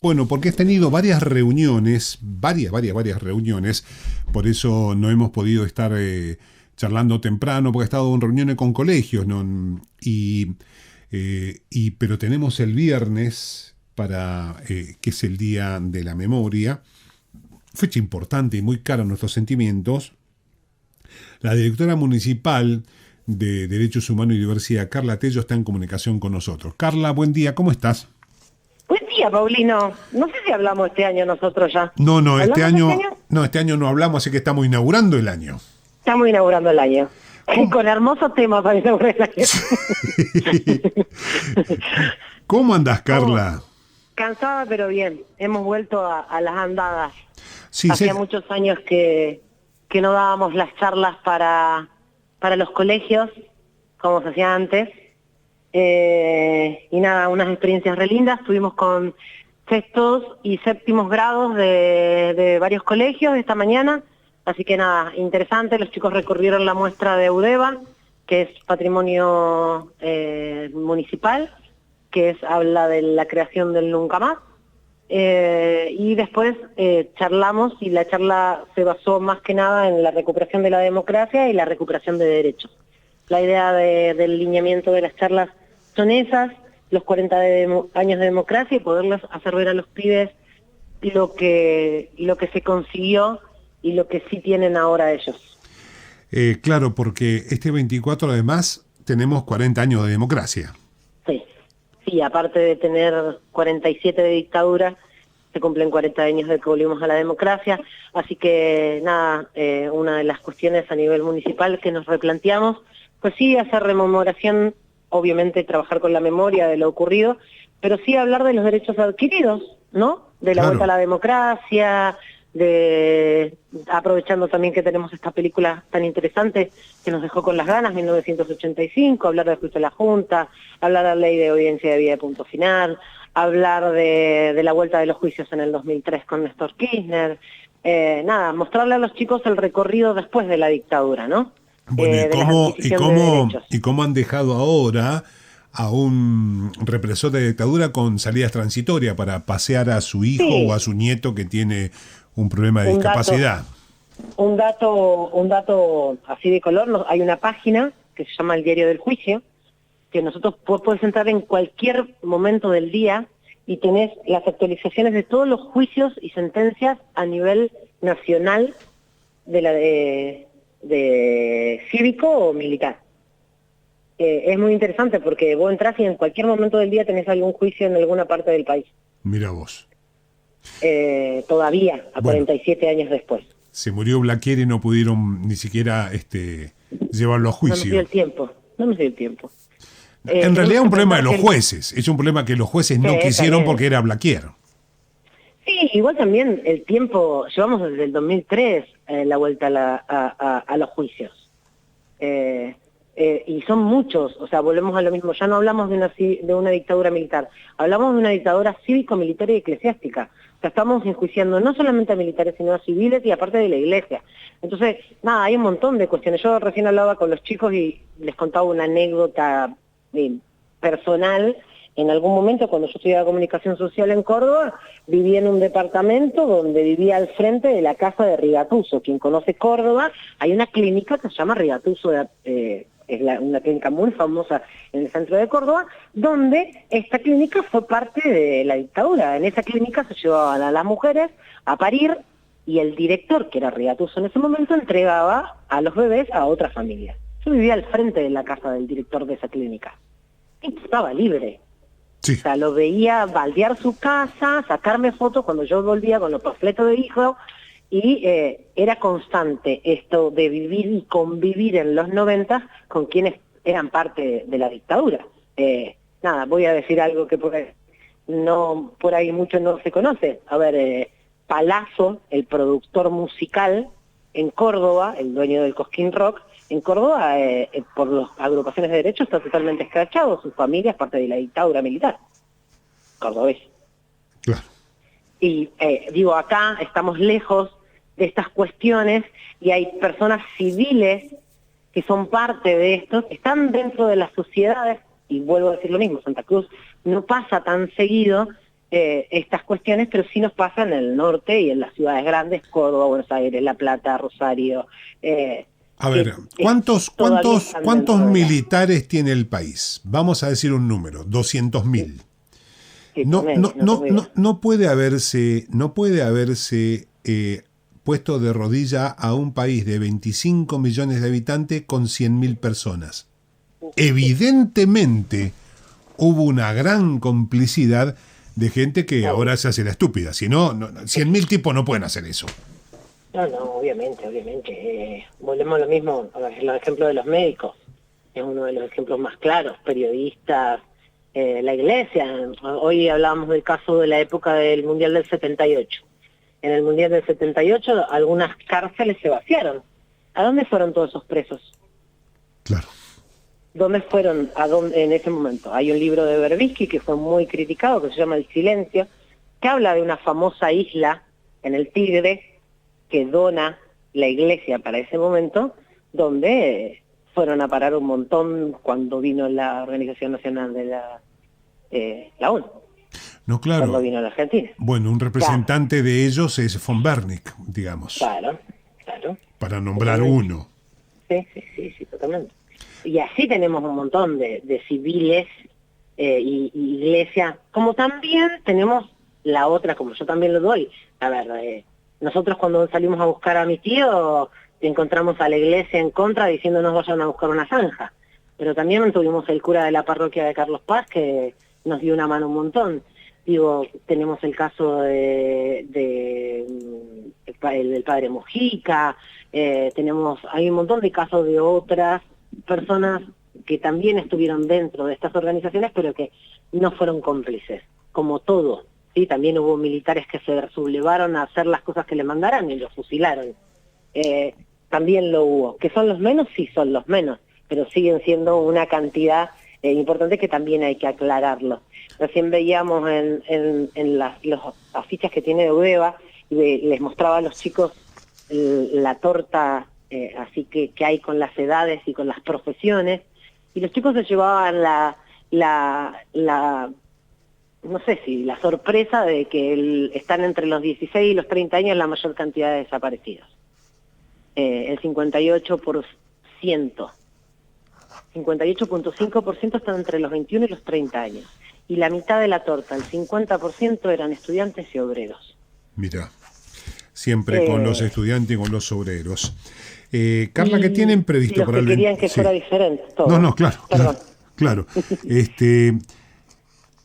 Bueno, porque has tenido varias reuniones, varias reuniones, por eso no hemos podido estar charlando temprano, porque he estado en reuniones con colegios, ¿no? Pero tenemos el viernes, que es el Día de la Memoria, fecha importante y muy cara a nuestros sentimientos. La directora municipal de Derechos Humanos y Diversidad, Carla Tello, está en comunicación con nosotros. Carla, buen día, ¿cómo estás? Buen día, Paulino. No sé si hablamos este año nosotros ya. No, este ¿Hablamos este año, año? no, este año no hablamos, así que estamos inaugurando el año. Estamos inaugurando el año. ¿Cómo? Con hermosos temas para inaugurar el año. ¿Cómo andás, Carla? Cansada, pero bien. Hemos vuelto a las andadas. Sí, Hacía muchos años que no dábamos las charlas para los colegios, como se hacía antes. Y nada, unas experiencias re lindas. Estuvimos con sextos y séptimos grados de varios colegios esta mañana. Así que nada, interesante. Los chicos recorrieron la muestra de Udeva, que es patrimonio municipal, habla de la creación del nunca más. Y después charlamos, y la charla se basó más que nada en la recuperación de la democracia y la recuperación de derechos. La idea del lineamiento de las charlas son esas, los 40 años de democracia, y poderles hacer ver a los pibes lo que se consiguió y lo que sí tienen ahora ellos. Claro, porque este 24 además tenemos 40 años de democracia. Sí, aparte de tener 47 de dictadura, se cumplen 40 años de que volvimos a la democracia, así que nada, una de las cuestiones a nivel municipal que nos replanteamos, pues sí, hacer rememoración, obviamente trabajar con la memoria de lo ocurrido, pero sí hablar de los derechos adquiridos, ¿no? De la vuelta a la democracia, aprovechando también que tenemos esta película tan interesante que nos dejó con las ganas, 1985, hablar del juicio de la Junta, hablar de la ley de audiencia de vida de punto final, hablar de la vuelta de los juicios en el 2003 con Néstor Kirchner, nada, mostrarle a los chicos el recorrido después de la dictadura, ¿no? Bueno, ¿y cómo han dejado ahora a un represor de dictadura con salidas transitorias para pasear a su hijo o a su nieto que tiene un problema de discapacidad? Un dato así de color, hay una página que se llama El Diario del Juicio, que nosotros puedes entrar en cualquier momento del día y tenés las actualizaciones de todos los juicios y sentencias a nivel nacional de cívico o militar. Es muy interesante porque vos entrás y en cualquier momento del día tenés algún juicio en alguna parte del país. Mira vos. Todavía, 47 años después. Se murió Blaquier y no pudieron ni siquiera llevarlo a juicio. No nos dio el tiempo. En realidad es un problema de los jueces. Es un problema que los jueces no quisieron porque era Blaquier. Sí, igual también el tiempo, llevamos desde el 2003 la vuelta a los juicios. Y son muchos, o sea, volvemos a lo mismo, ya no hablamos de una dictadura militar, hablamos de una dictadura cívico-militar y eclesiástica. O sea, estamos enjuiciando no solamente a militares, sino a civiles y aparte de la iglesia. Entonces, nada, hay un montón de cuestiones. Yo recién hablaba con los chicos y les contaba una anécdota personal. En algún momento, cuando yo estudiaba comunicación social en Córdoba, vivía en un departamento donde vivía al frente de la casa de Rigatuso. Quien conoce Córdoba, hay una clínica que se llama Rigatuso, es una clínica muy famosa en el centro de Córdoba, donde esta clínica fue parte de la dictadura. En esa clínica se llevaban a las mujeres a parir y el director, que era Rigatuso en ese momento, entregaba a los bebés a otras familias. Yo vivía al frente de la casa del director de esa clínica. Y estaba libre. Sí. O sea, lo veía baldear su casa, sacarme fotos cuando yo volvía con los panfletos de hijo, y era constante esto de vivir y convivir en los 90 con quienes eran parte de la dictadura. Nada, voy a decir algo que por ahí mucho no se conoce. A ver, Palazzo, el productor musical en Córdoba, el dueño del Cosquín Rock, en Córdoba, por las agrupaciones de derechos, está totalmente escrachado. Su familia es parte de la dictadura militar cordobés. Claro. Y digo, acá estamos lejos de estas cuestiones y hay personas civiles que son parte de esto, que están dentro de las sociedades, y vuelvo a decir lo mismo, Santa Cruz no pasa tan seguido, estas cuestiones, pero sí nos pasa en el norte y en las ciudades grandes, Córdoba, Buenos Aires, La Plata, Rosario. A ver, ¿cuántos militares tiene el país? Vamos a decir un número, 200.000. Sí, No puede haberse puesto de rodilla a un país de 25 millones de habitantes con 100.000 personas. Evidentemente hubo una gran complicidad de gente que ahora se hace la estúpida. Si no, 100.000 tipos no pueden hacer eso. No, obviamente. Volvemos a lo mismo, el ejemplo de los médicos. Es uno de los ejemplos más claros, periodistas, la iglesia. Hoy hablábamos del caso de la época del Mundial del 78. En el Mundial del 78 algunas cárceles se vaciaron. ¿A dónde fueron todos esos presos? Claro. ¿Dónde fueron en ese momento? Hay un libro de Berbisky que fue muy criticado, que se llama El Silencio, que habla de una famosa isla en el Tigre que dona la iglesia para ese momento, donde fueron a parar un montón cuando vino la Organización Nacional de la ONU. No, claro. Cuando vino a la Argentina. Bueno, un representante de ellos es von Bernick, digamos. Claro. Para nombrar uno. Sí, totalmente. Y así tenemos un montón de civiles y iglesia, como también tenemos la otra, como yo también lo doy. A ver, nosotros cuando salimos a buscar a mi tío, encontramos a la iglesia en contra diciéndonos vayan a buscar una zanja. Pero también tuvimos el cura de la parroquia de Carlos Paz que nos dio una mano un montón. Digo, tenemos el caso del padre Mojica, hay un montón de casos de otras personas que también estuvieron dentro de estas organizaciones, pero que no fueron cómplices, como todo. ¿Sí? También hubo militares que se sublevaron a hacer las cosas que le mandaran y los fusilaron. También lo hubo. ¿Que son los menos? Sí, son los menos, pero siguen siendo una cantidad importante que también hay que aclararlo. Recién veíamos en los afiches que tiene de UDEVA y les mostraba a los chicos la torta así que hay con las edades y con las profesiones, y los chicos se llevaban no sé si la sorpresa de que están entre los 16 y los 30 años la mayor cantidad de desaparecidos. El 58.5% están entre los 21 y los 30 años. Y la mitad de la torta, el 50%, eran estudiantes y obreros. Mira, siempre con los estudiantes y con los obreros. Carla, ¿qué tienen previsto para el 24? Querían que fuera diferente todo. No, claro.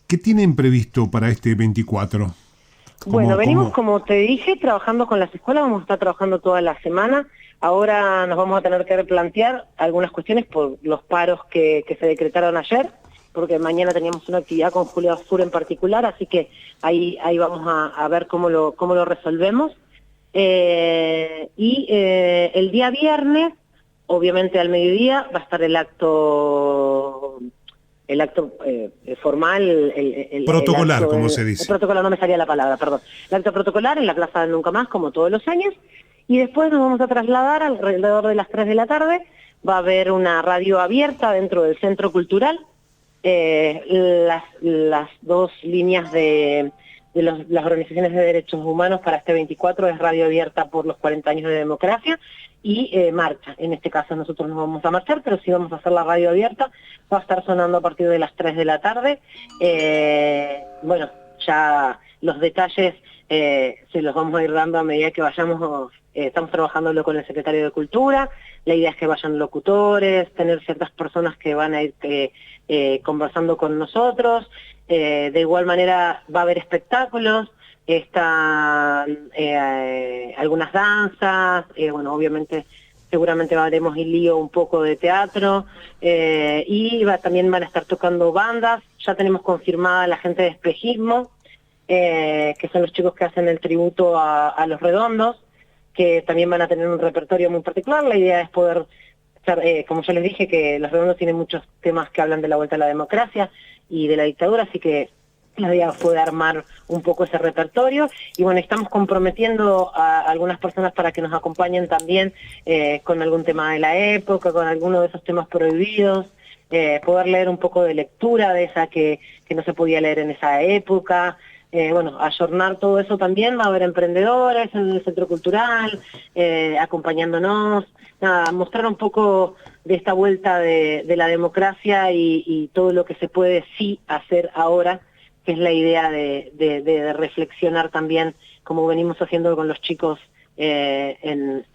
¿Qué tienen previsto para este 24? Bueno, venimos, como te dije, trabajando con las escuelas, vamos a estar trabajando toda la semana. Ahora nos vamos a tener que replantear algunas cuestiones por los paros que se decretaron ayer, porque mañana teníamos una actividad con Julia Sur en particular, así que ahí vamos a ver cómo lo resolvemos. El día viernes, obviamente al mediodía, va a estar el acto formal, protocolar, como se dice. El protocolar, no me salía la palabra, perdón. El acto protocolar en la Plaza del Nunca Más, como todos los años, y después nos vamos a trasladar alrededor de las 3 de la tarde. Va a haber una radio abierta dentro del Centro Cultural. Las dos líneas de las organizaciones de derechos humanos para este 24 es radio abierta por los 40 años de democracia y marcha. En este caso nosotros no vamos a marchar, pero sí vamos a hacer la radio abierta. Va a estar sonando a partir de las 3 de la tarde. Bueno, ya los detalles se los vamos a ir dando a medida que vayamos. Estamos trabajándolo con el secretario de Cultura. La idea es que vayan locutores, tener ciertas personas que van a ir conversando con nosotros. De igual manera va a haber espectáculos, algunas danzas, bueno, obviamente seguramente haremos el lío un poco de teatro, y también van a estar tocando bandas. Ya tenemos confirmada la gente de Espejismo, que son los chicos que hacen el tributo a Los Redondos, que también van a tener un repertorio muy particular. La idea es poder, como yo les dije, que Los Redondos tienen muchos temas que hablan de la vuelta a la democracia y de la dictadura, así que la idea fue armar un poco ese repertorio. Y bueno, estamos comprometiendo a algunas personas para que nos acompañen también con algún tema de la época, con alguno de esos temas prohibidos, poder leer un poco de lectura de esa que no se podía leer en esa época. bueno, ayornar todo eso también. Va a haber emprendedores en el Centro Cultural, acompañándonos, nada, mostrar un poco de esta vuelta de la democracia y todo lo que se puede sí hacer ahora, que es la idea de reflexionar también, como venimos haciendo con los chicos en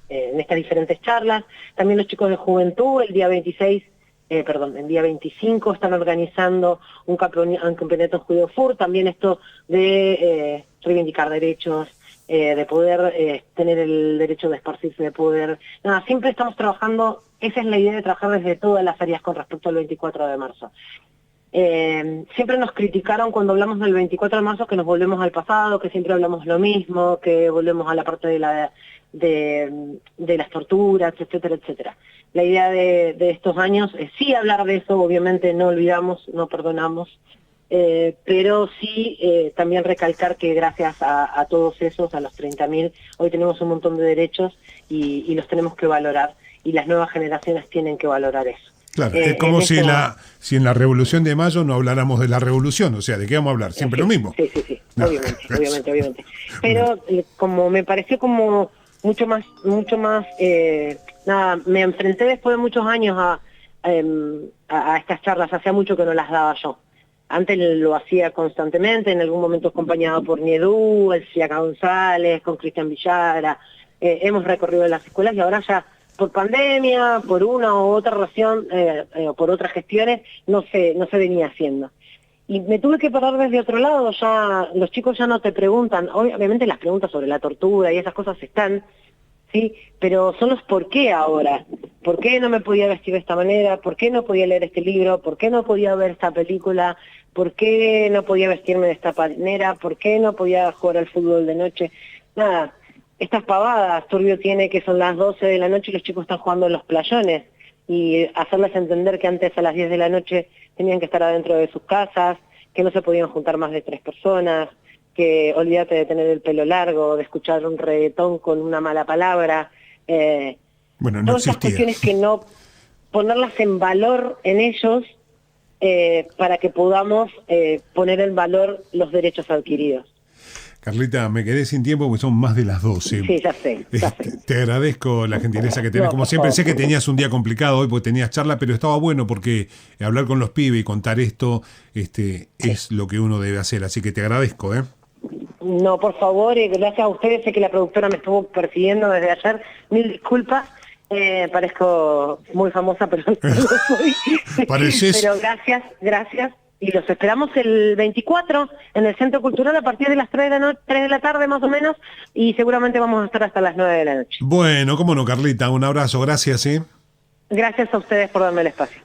estas diferentes charlas. También los chicos de juventud, el día 25 están organizando un campeonato en Judo Fur, también esto de reivindicar derechos, de poder tener el derecho de esparcirse, de poder... Nada, siempre estamos trabajando, esa es la idea de trabajar desde todas las áreas con respecto al 24 de marzo. Siempre nos criticaron cuando hablamos del 24 de marzo que nos volvemos al pasado, que siempre hablamos lo mismo, que volvemos a la parte de las torturas, etcétera, etcétera. La idea de estos años es sí hablar de eso, obviamente no olvidamos, no perdonamos, pero sí también recalcar que gracias a todos esos, a los 30.000, hoy tenemos un montón de derechos y los tenemos que valorar, y las nuevas generaciones tienen que valorar eso. Claro, es como si en la Revolución de Mayo no habláramos de la revolución, o sea, ¿de qué vamos a hablar? Siempre lo mismo. Sí, no. obviamente. Pero como me pareció como mucho más, nada, me enfrenté después de muchos años a estas charlas, hacía mucho que no las daba yo. Antes lo hacía constantemente, en algún momento acompañado por Niedú, Elcia González, con Cristian Villara, hemos recorrido las escuelas y ahora ya por pandemia, por una u otra razón, o por otras gestiones, no se venía haciendo. Y me tuve que parar desde otro lado, ya los chicos ya no te preguntan, obviamente las preguntas sobre la tortura y esas cosas están, ¿sí? Pero son los por qué ahora. ¿Por qué no me podía vestir de esta manera? ¿Por qué no podía leer este libro? ¿Por qué no podía ver esta película? ¿Por qué no podía vestirme de esta manera? ¿Por qué no podía jugar al fútbol de noche? Nada. Estas pavadas, Turbio tiene que son las 12 de la noche y los chicos están jugando en los playones, y hacerles entender que antes a las 10 de la noche tenían que estar adentro de sus casas, que no se podían juntar más de 3 personas, que olvídate de tener el pelo largo, de escuchar un reggaetón con una mala palabra. Bueno, no todas estas cuestiones que no ponerlas en valor en ellos para que podamos poner en valor los derechos adquiridos. Carlita, me quedé sin tiempo porque son más de las 12. Sí, ya sé. Te agradezco la gentileza que tenés. Como siempre, sé que tenías un día complicado hoy porque tenías charla, pero estaba bueno porque hablar con los pibes y contar esto es lo que uno debe hacer. Así que te agradezco, ¿eh? No, por favor, gracias a ustedes. Sé que la productora me estuvo persiguiendo desde ayer. Mil disculpas. Parezco muy famosa, pero no lo soy. Pareces... Pero gracias. Y los esperamos el 24 en el Centro Cultural a partir de las 3 de la tarde más o menos, y seguramente vamos a estar hasta las 9 de la noche. Bueno, cómo no, Carlita, un abrazo, gracias, ¿eh? Gracias a ustedes por darme el espacio.